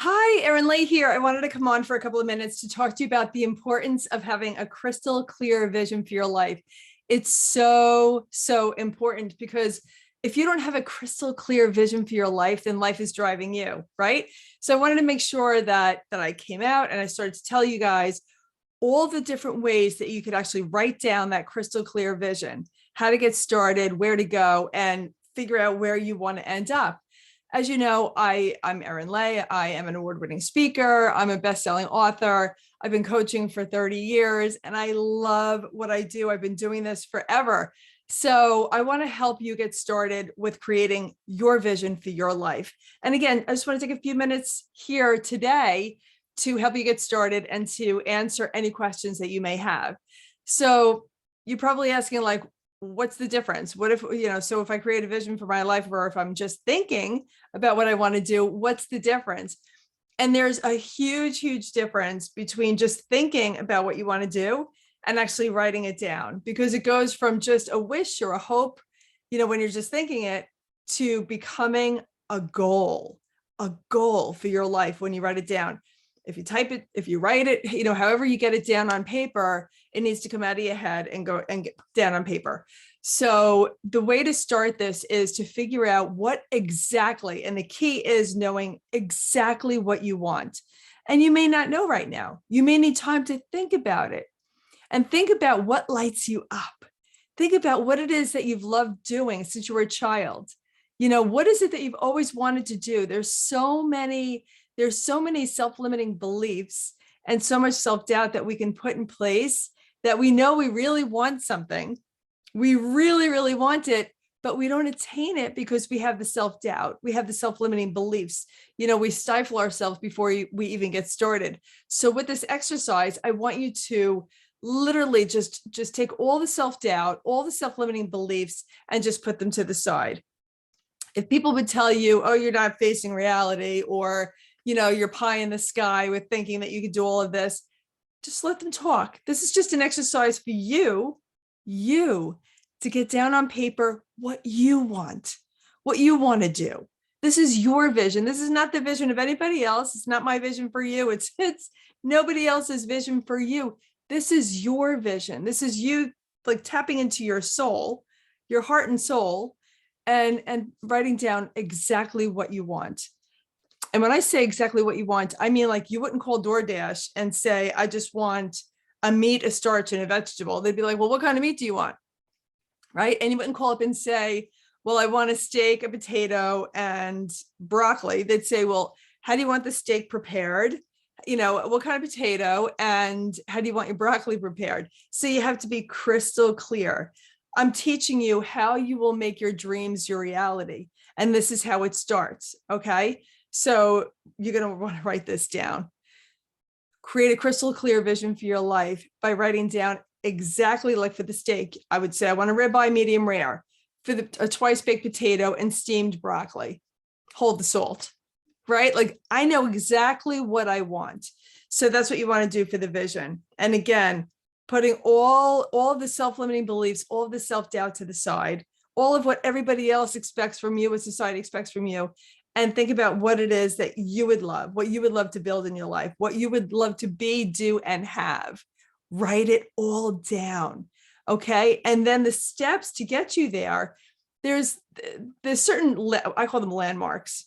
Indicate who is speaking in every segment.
Speaker 1: Hi, Erin Leigh here. I wanted to come on for a couple of minutes to talk to you about the importance of having a crystal clear vision for your life. It's so important because if you don't have a crystal clear vision for your life, then life is driving you, right? So I wanted to make sure that I came out and I started to tell you guys all the different ways that you could actually write down that crystal clear vision, how to get started, where to go, and figure out where you want to end up. As you know, I'm Erin Leigh. I am an award-winning speaker. I'm a best-selling author. I've been coaching for 30 years and I love what I do. I've been doing this forever. So I want to help you get started with creating your vision for your life. And again, I just want to take a few minutes here today to help you get started and to answer any questions that you may have. So you're probably asking, like, what's the difference? What if, so if I create a vision for my life, or if I'm just thinking about what I want to do, what's the difference? And there's a huge difference between just thinking about what you want to do and actually writing it down, because it goes from just a wish or a hope, when you're just thinking it, to becoming a goal for your life when you write it down. If you type it, if you write it, however you get it down on paper, it needs to come out of your head and go and get down on paper. So the way to start this is to figure out what exactly, and the key is knowing exactly what you want. And you may not know right now. You may need time to think about it and think about what lights you up. Think about what it is that you've loved doing since you were a child. What is it that you've always wanted to do? There's so many self-limiting beliefs and so much self-doubt that we can put in place, that we know we really want something. We really want it, but we don't attain it because we have the self-doubt. We have the self-limiting beliefs. We stifle ourselves before we even get started. So with this exercise, I want you to literally just take all the self-doubt, all the self-limiting beliefs, and just put them to the side. If people would tell you, oh, you're not facing reality, or you're pie in the sky with thinking that you could do all of this, just let them talk. This is just an exercise for you to get down on paper what you want to do. This is your vision. This is not the vision of anybody else. It's not my vision for you. It's nobody else's vision for you. This is your vision. This is you, like, tapping into your soul, your heart and soul, and writing down exactly what you want. And when I say exactly what you want, I mean, like, you wouldn't call DoorDash and say, I just want a meat, a starch, and a vegetable. They'd be like, well, what kind of meat do you want? Right? And you wouldn't call up and say, well, I want a steak, a potato, and broccoli. They'd say, well, how do you want the steak prepared? What kind of potato, and how do you want your broccoli prepared? So you have to be crystal clear. I'm teaching you how you will make your dreams your reality. And this is how it starts. Okay. So you're going to want to write this down. Create a crystal clear vision for your life by writing down exactly, like for the steak, I would say, I want a ribeye medium rare. For a twice baked potato and steamed broccoli, hold the salt, right? Like, I know exactly what I want. So that's what you want to do for the vision. And again, putting all of the self-limiting beliefs, all of the self-doubt to the side, all of what everybody else expects from you, what society expects from you, and think about what it is that you would love, what you would love to build in your life, what you would love to be, do, and have. Write it all down. Okay. And then the steps to get you there, there's certain, I call them landmarks.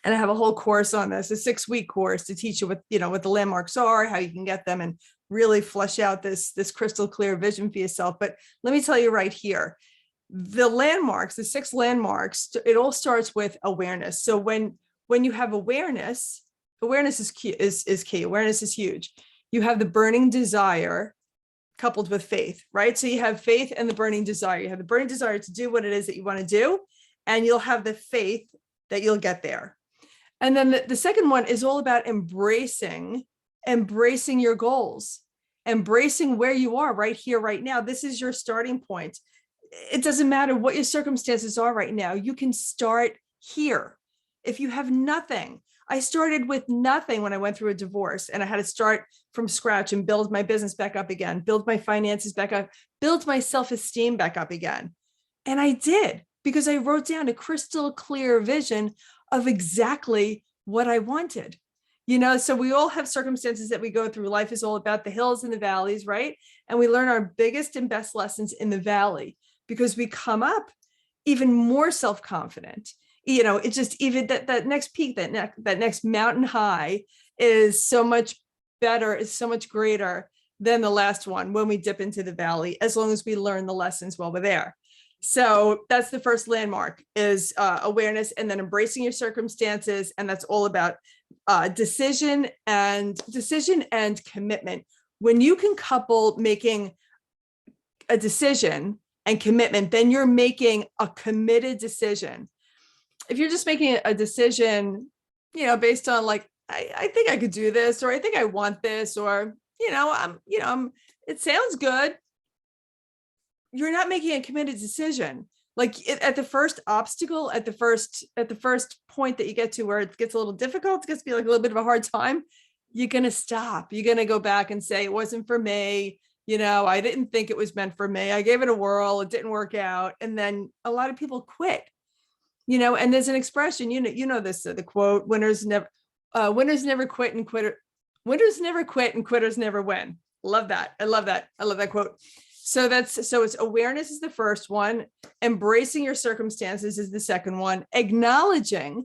Speaker 1: And I have a whole course on this, a 6-week course to teach you what the landmarks are, how you can get them, and really flesh out this crystal clear vision for yourself. But let me tell you right here, the landmarks, the 6 landmarks, it all starts with awareness. So when you have awareness is key. Awareness is huge. You have the burning desire coupled with faith, right? So you have faith and the burning desire. You have the burning desire to do what it is that you want to do, and you'll have the faith that you'll get there. And then the second one is all about embracing your goals, embracing where you are right here, right now. This is your starting point. It doesn't matter what your circumstances are right now. You can start here. If you have nothing, I started with nothing when I went through a divorce, and I had to start from scratch and build my business back up again, build my finances back up, build my self-esteem back up again. And I did, because I wrote down a crystal clear vision of exactly what I wanted. So we all have circumstances that we go through. Life is all about the hills and the valleys, right? And we learn our biggest and best lessons in the valley because we come up even more self-confident. It's just even that next peak, that next mountain high is so much better, is so much greater than the last one when we dip into the valley, as long as we learn the lessons while we're there. So that's the first landmark, is awareness, and then embracing your circumstances. And that's all about decision and commitment. When you can couple making a decision and commitment, then you're making a committed decision. If you're just making a decision, based on like, I think I could do this, or I think I want this, or, it sounds good. You're not making a committed decision. Like at the first obstacle, at the first point that you get to where it gets a little difficult, it gets to be like a little bit of a hard time, you're going to stop. You're going to go back and say, it wasn't for me. I didn't think it was meant for me. I gave it a whirl. It didn't work out. And then a lot of people quit, and there's an expression, this, the quote, winners never quit and winners never quit and quitters never win. Love that. I love that. I love that quote. So it's awareness is the first one. Embracing your circumstances is the second one. Acknowledging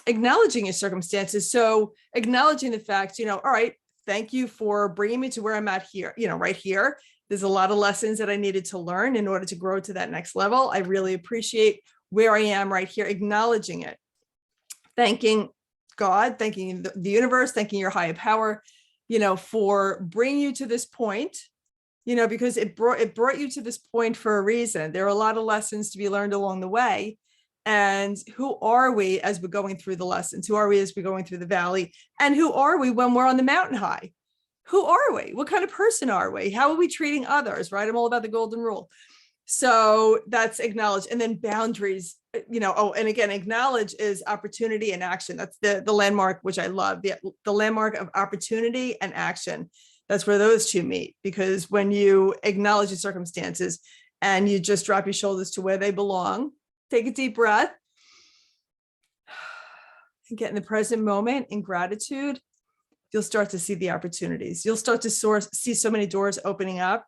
Speaker 1: your circumstances. So acknowledging the fact, all right, thank you for bringing me to where I'm at here, right here. There's a lot of lessons that I needed to learn in order to grow to that next level. I really appreciate where I am right here, acknowledging it, thanking God, thanking the universe, thanking your higher power, for bringing you to this point, because it brought you to this point for a reason. There are a lot of lessons to be learned along the way. And who are we as we're going through the lessons? Who are we as we're going through the valley? And who are we when we're on the mountain high? Who are we? What kind of person are we? How are we treating others, right? I'm all about the golden rule. So that's acknowledge. And then boundaries, and again, acknowledge is opportunity and action. That's the landmark, which I love, the landmark of opportunity and action. That's where those two meet, because when you acknowledge the circumstances and you just drop your shoulders to where they belong, take a deep breath and get in the present moment in gratitude, you'll start to see the opportunities. You'll start to see so many doors opening up,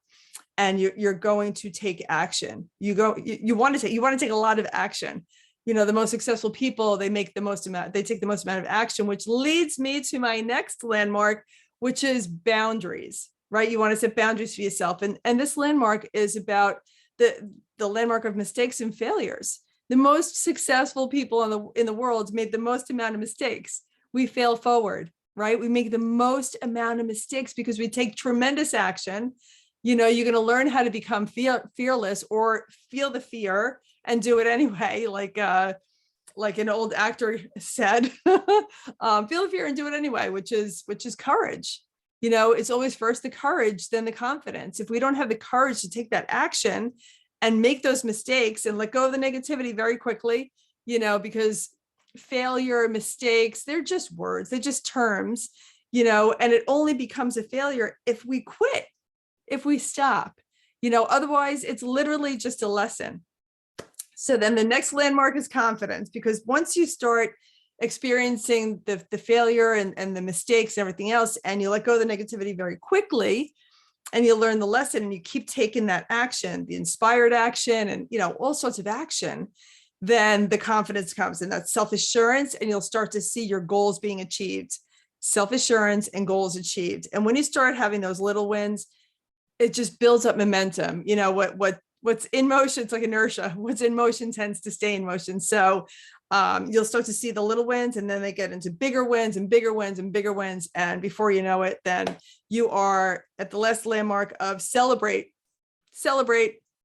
Speaker 1: and you're going to take action. You want to take a lot of action. The most successful people, they take the most amount of action, which leads me to my next landmark, which is boundaries, right? You want to set boundaries for yourself. And this landmark is about the landmark of mistakes and failures. The most successful people in the world made the most amount of mistakes. We fail forward, right? We make the most amount of mistakes because we take tremendous action. You're going to learn how to become fearless, or feel the fear and do it anyway. Like an old actor said, feel the fear and do it anyway, which is courage. It's always first the courage, then the confidence. If we don't have the courage to take that action and make those mistakes and let go of the negativity very quickly, because failure, mistakes, they're just words, they're just terms, and it only becomes a failure if we quit, if we stop, otherwise it's literally just a lesson. So then the next landmark is confidence, because once you start experiencing the failure and the mistakes and everything else, and you let go of the negativity very quickly, and you learn the lesson, and you keep taking that action, the inspired action, and all sorts of action, then the confidence comes, and that's self-assurance, and you'll start to see your goals being achieved. Self-assurance and goals achieved. And when you start having those little wins, it just builds up momentum. What's in motion, it's like inertia. What's in motion tends to stay in motion. So you'll start to see the little wins, and then they get into bigger wins and bigger wins and bigger wins. And before you know it, then you are at the last landmark of celebrate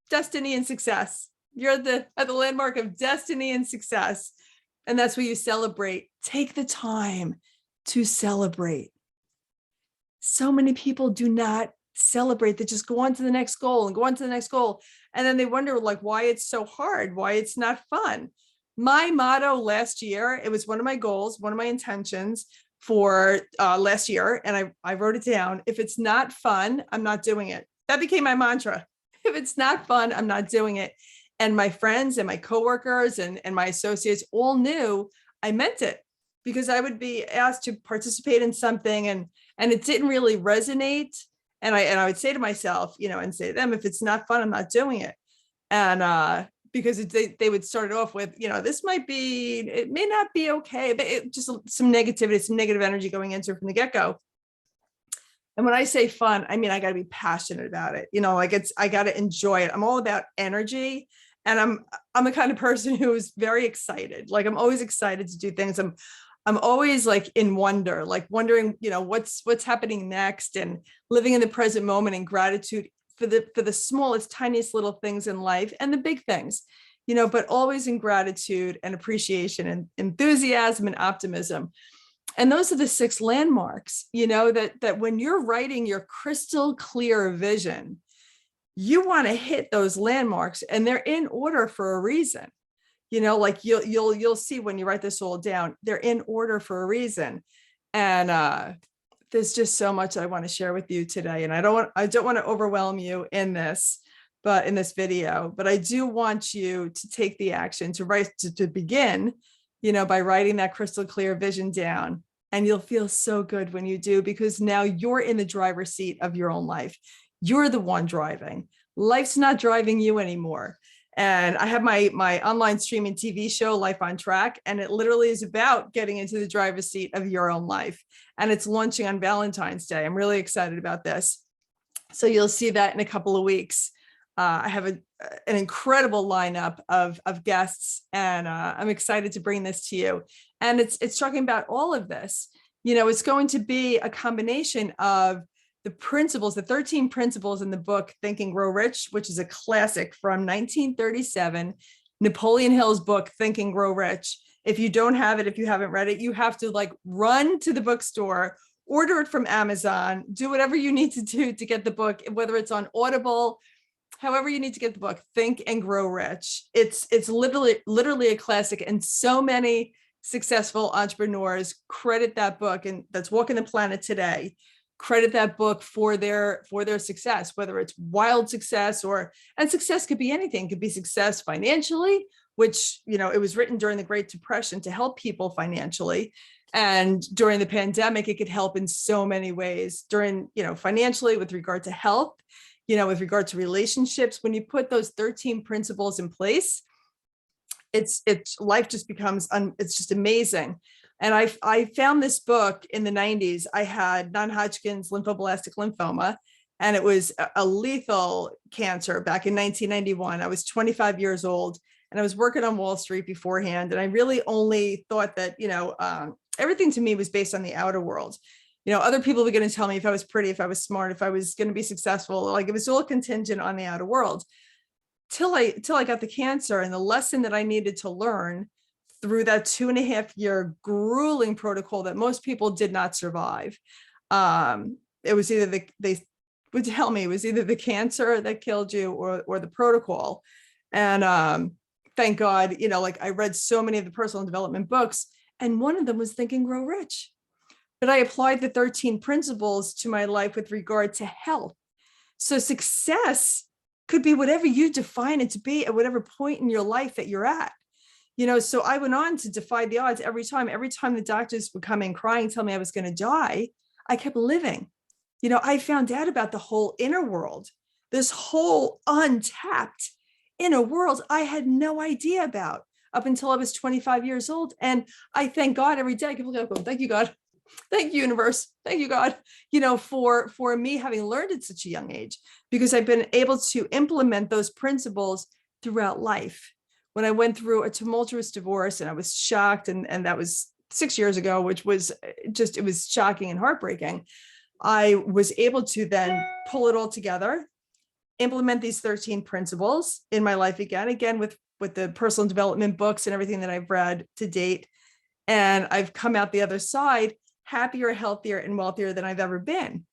Speaker 1: destiny and success. You're at the landmark of destiny and success. And that's where you celebrate. Take the time to celebrate. So many people do not celebrate. They just go on to the next goal and go on to the next goal. And then they wonder why it's so hard, why it's not fun. My motto last year, it was one of my goals, one of my intentions for last year. And I wrote it down. If it's not fun, I'm not doing it. That became my mantra. If it's not fun, I'm not doing it. And my friends and my coworkers and my associates all knew I meant it. because I would be asked to participate in something and it didn't really resonate. And I would say to myself, and say to them, if it's not fun, I'm not doing it. And because they would start it off with, this it may not be okay, but just some negativity, some negative energy going into it from the get-go. And when I say fun, I mean, I got to be passionate about it. I got to enjoy it. I'm all about energy. And I'm the kind of person who is very excited. Like, I'm always excited to do things. I'm always like in wonder, like wondering, what's happening next, and living in the present moment and gratitude for the smallest, tiniest little things in life and the big things, but always in gratitude and appreciation and enthusiasm and optimism. And those are the 6 landmarks, that when you're writing your crystal clear vision, you want to hit those landmarks, and they're in order for a reason. Like you'll see when you write this all down, they're in order for a reason. And there's just so much I want to share with you today. And I don't want to overwhelm you in this video, but I do want you to take the action to begin, by writing that crystal clear vision down. And you'll feel so good when you do, because now you're in the driver's seat of your own life. You're the one driving. Life's not driving you anymore. And I have my online streaming TV show, Life on Track, and it literally is about getting into the driver's seat of your own life. And it's launching on Valentine's Day. I'm really excited about this. So you'll see that in a couple of weeks. I have an incredible lineup of guests, and I'm excited to bring this to you. And it's talking about all of this. It's going to be a combination of the principles, the 13 principles in the book, Think and Grow Rich, which is a classic from 1937, Napoleon Hill's book, Think and Grow Rich. If you don't have it, if you haven't read it, you have to run to the bookstore, order it from Amazon, do whatever you need to do to get the book, whether it's on Audible, however you need to get the book, Think and Grow Rich. It's literally a classic, and so many successful entrepreneurs credit that book, and that's walking the planet today, credit that book for their success, whether it's wild success and success could be anything. It could be success financially, which, it was written during the Great Depression to help people financially. And during the pandemic, it could help in so many ways financially, with regard to health, with regard to relationships. When you put those 13 principles in place, it's life just becomes, it's just amazing. And I found this book in the 90s. I had non-Hodgkin's lymphoblastic lymphoma, and it was a lethal cancer back in 1991. I was 25 years old, and I was working on Wall Street beforehand. And I really only thought that, everything to me was based on the outer world. Other people were going to tell me if I was pretty, if I was smart, if I was going to be successful. Like, it was all contingent on the outer world. Till I got the cancer, and the lesson that I needed to learn through that 2.5-year grueling protocol that most people did not survive. It was either they would tell me it was either the cancer that killed you or the protocol. And thank God, I read so many of the personal development books, and one of them was Think and Grow Rich. But I applied the 13 principles to my life with regard to health. So success could be whatever you define it to be at whatever point in your life that you're at. So I went on to defy the odds every time the doctors would come in crying, tell me I was going to die. I kept living. I found out about the whole inner world, this whole untapped inner world I had no idea about up until I was 25 years old. And I thank God every day. I keep looking up, thank you, God. Thank you, universe. Thank you, God, for me having learned at such a young age, because I've been able to implement those principles throughout life. When I went through a tumultuous divorce, and I was shocked, and that was 6 years ago, which was it was shocking and heartbreaking. I was able to then pull it all together, implement these 13 principles in my life again with the personal development books and everything that I've read to date. And I've come out the other side happier, healthier, and wealthier than I've ever been.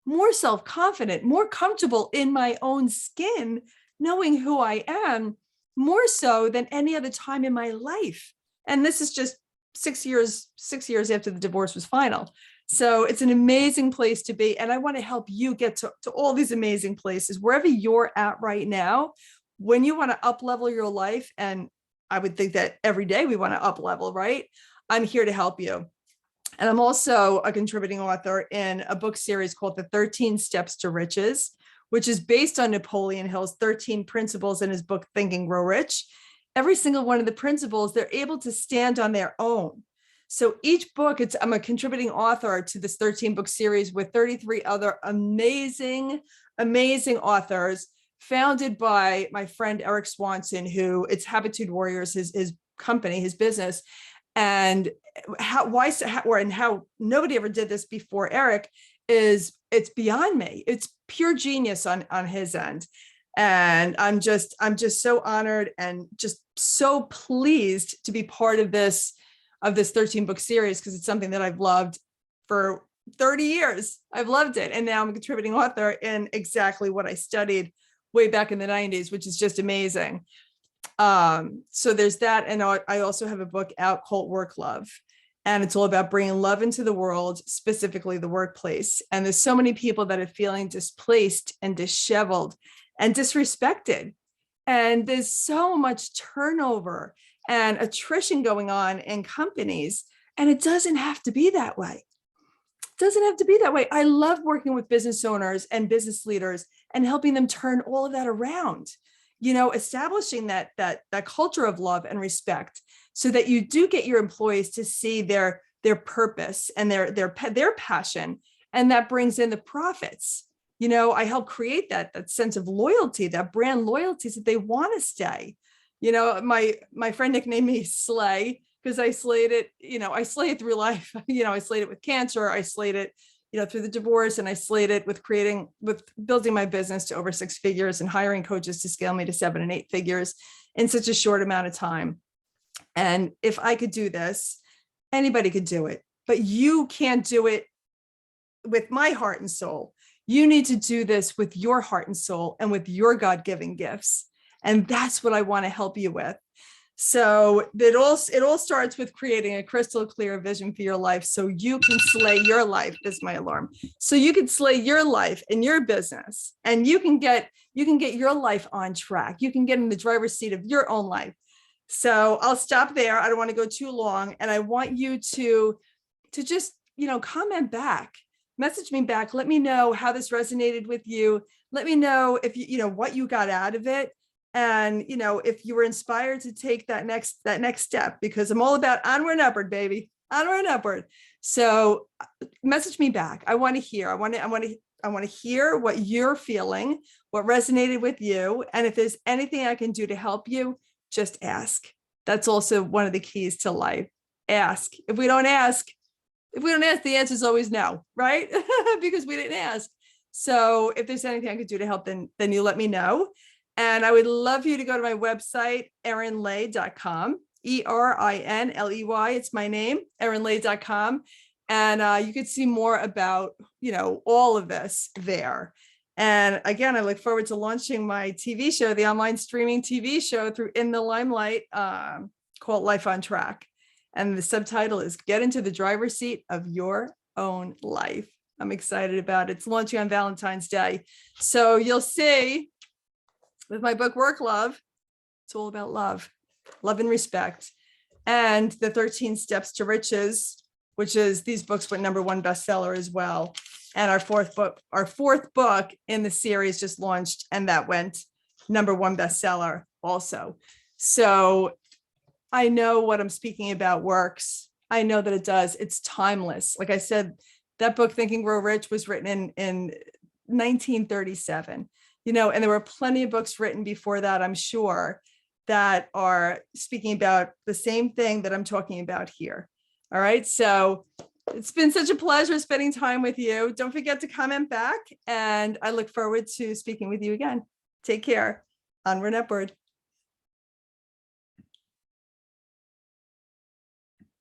Speaker 1: More self-confident, more comfortable in my own skin, knowing who I am, more so than any other time in my life. And this is just 6 years after the divorce was final. So it's an amazing place to be. And I want to help you get to all these amazing places, wherever you're at right now, when you want to up level your life. And I would think that every day we want to up level, right? I'm here to help you. And I'm also a contributing author in a book series called The 13 Steps to Riches, which is based on Napoleon Hill's 13 principles in his book, Think and Grow Rich. Every single one of the principles, they're able to stand on their own. So each book, I'm a contributing author to this 13 book series with 33 other amazing, amazing authors, founded by my friend Eric Swanson, who it's Habitude Warriors, his company, his business. And how nobody ever did this before Eric is, it's beyond me. It's pure genius on his end. And I'm just so honored and just so pleased to be part of this 13 book series, because it's something that I've loved for 30 years. I've loved it. And now I'm a contributing author in exactly what I studied way back in the 90s, which is just amazing. So there's that. And I also have a book out called Work Love. And it's all about bringing love into the world, specifically the workplace. And there's so many people that are feeling displaced and disheveled and disrespected. And there's so much turnover and attrition going on in companies. And it doesn't have to be that way. It doesn't have to be that way. I love working with business owners and business leaders and helping them turn all of that around. Establishing that culture of love and respect, so that you do get your employees to see their purpose and their passion, and that brings in the profits. I help create that sense of loyalty, that brand loyalty, so that they want to stay. My friend nicknamed me Slay, because I slayed it. I slay it through life. I slayed it with cancer. I slayed it through the divorce, and I slayed it with building my business to over 6 figures and hiring coaches to scale me to 7 and 8 figures in such a short amount of time. And if I could do this, anybody could do it, but you can't do it with my heart and soul. You need to do this with your heart and soul and with your God-given gifts. And that's what I want to help you with. So it all starts with creating a crystal clear vision for your life, so you can slay your life. This is my alarm. So you can slay your life and your business, and you can get your life on track. You can get in the driver's seat of your own life. So I'll stop there. I don't want to go too long. And I want you to just, comment back, message me back. Let me know how this resonated with you. Let me know if what you got out of it. And, if you were inspired to take that next step, because I'm all about onward and upward, baby, onward and upward. So message me back. I want to hear, I want to hear what you're feeling, what resonated with you. And if there's anything I can do to help you, just ask. That's also one of the keys to life. Ask. If we don't ask, the answer is always no, right? Because we didn't ask. So if there's anything I could do to help, then you let me know. And I would love you to go to my website, erinley.com, ERINLEY. It's my name, erinley.com. And you could see more about, all of this there. And again, I look forward to launching my TV show, the online streaming TV show through In the Limelight, called Life on Track. And the subtitle is Get into the Driver's Seat of Your Own Life. I'm excited about it. It's launching on Valentine's Day. So you'll see with my book, Work Love, it's all about love and respect. And the 13 Steps to Riches, which is, these books went #1 bestseller as well. And our fourth book in the series just launched, and that went #1 bestseller also. So I know what I'm speaking about works. I know that it does. It's timeless. Like I said, that book, Think and Grow Rich, was written in 1937. And there were plenty of books written before that, I'm sure, that are speaking about the same thing that I'm talking about here. All right. So it's been such a pleasure spending time with you. Don't forget to comment back, and I look forward to speaking with you again. Take care. Onward and upward.